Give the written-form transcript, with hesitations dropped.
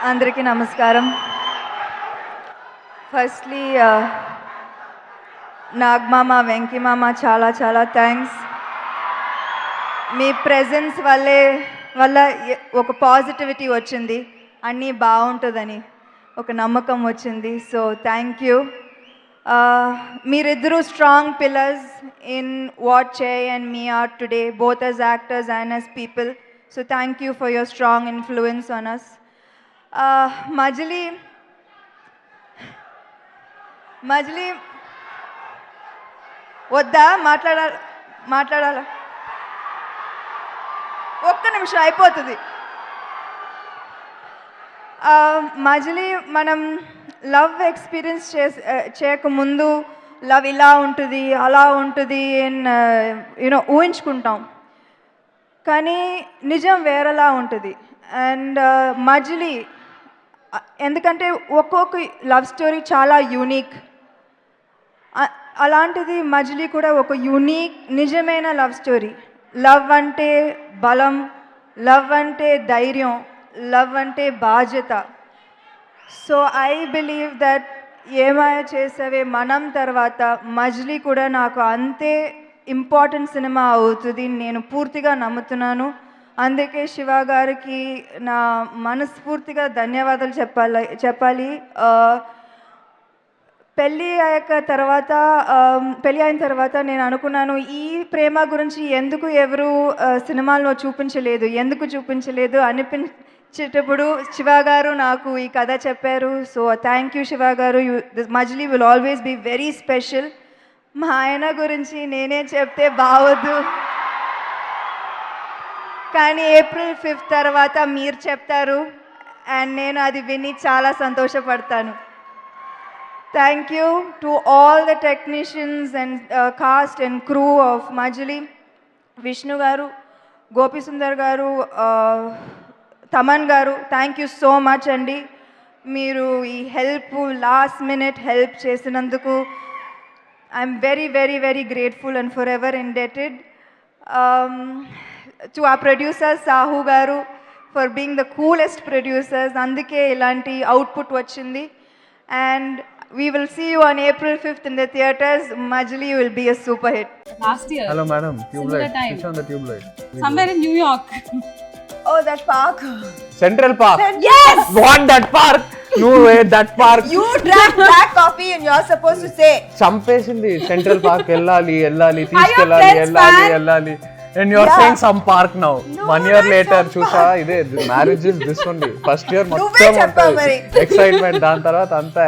అందరికీ నమస్కారం. ఫస్ట్లీ నాగమామ, వెంకీ మామ చాలా చాలా థ్యాంక్స్. మీ ప్రెజెన్స్ వల్ల ఒక పాజిటివిటీ వచ్చింది, అన్నీ బాగుంటుందని ఒక నమ్మకం వచ్చింది. So thank you. మీరిద్దరూ strong pillars in what Jay and me are today, both as actors and as people. So thank you for your strong influence on us. మజిలీ వద్దా? మాట్లాడాలా? ఒక్క నిమిషం అయిపోతుంది. మజిలీ మనం లవ్ ఎక్స్పీరియన్స్ చేయకముందు లవ్ ఇలా ఉంటుంది, అలా ఉంటుంది అని ఊహించుకుంటాం, కానీ నిజం వేరేలా ఉంటుంది. అండ్ మజిలీ ఎందుకంటే ఒక్కొక్క లవ్ స్టోరీ చాలా యూనిక్, అలాంటిది మజిలీ కూడా ఒక యూనిక్ నిజమైన లవ్ స్టోరీ. లవ్ అంటే బలం, లవ్ అంటే ధైర్యం, లవ్ అంటే బాధ్యత. సో ఐ బిలీవ్ దట్ ఏమాయ చేసేవే మనం తర్వాత మజిలీ కూడా నాకు అంతే ఇంపార్టెంట్ సినిమా అవుతుంది, నేను పూర్తిగా నమ్ముతున్నాను. అందుకే శివ గారికి నా మనస్ఫూర్తిగా ధన్యవాదాలు చెప్పాలి. పెళ్ళి అయిన తర్వాత నేను అనుకున్నాను, ఈ ప్రేమ గురించి ఎవరు సినిమాల్లో చూపించలేదు అనిపించేటప్పుడు శివ గారు నాకు ఈ కథ చెప్పారు. So thank you Shiva garu. Majili will always be very special. మా ఆయన గురించి నేనే చెప్తే బావద్దు, కానీ April 5 తర్వాత మీరు చెప్తారు అండ్ నేను అది విని చాలా సంతోషపడతాను. Thank you to all the technicians and cast and crew of Majili. Vishnu garu, Gopi Sundar గారు, తమన్ గారు, థ్యాంక్ యూ సో మచ్ అండి. మీరు ఈ లాస్ట్ మినిట్ హెల్ప్ చేసినందుకు I'm very very very grateful and for ever indebted. To our producers Sahu garu for being the coolest producers, అందుకే ఇలాంటి output వచ్చింది. And we will see you on April 5th in the theaters. Majli will be a super hit. Last year. Hello madam, tube light. Switch on the tube light. Somewhere in New York. Oh, that park. Central Park. Yes! Want that park? No way, that park. You drank black coffee and you're supposed to say. చంపేసింది. Central park వెళ్ళాలి friends, తీసుకెళ్ళాలి and you are saying some park now. No, 1 year that's later some చూసా ఇదే marriage is this only. First year నువ్వే మొత్తం చెప్పావు మరి. Excitement, దాని తర్వాత అంతా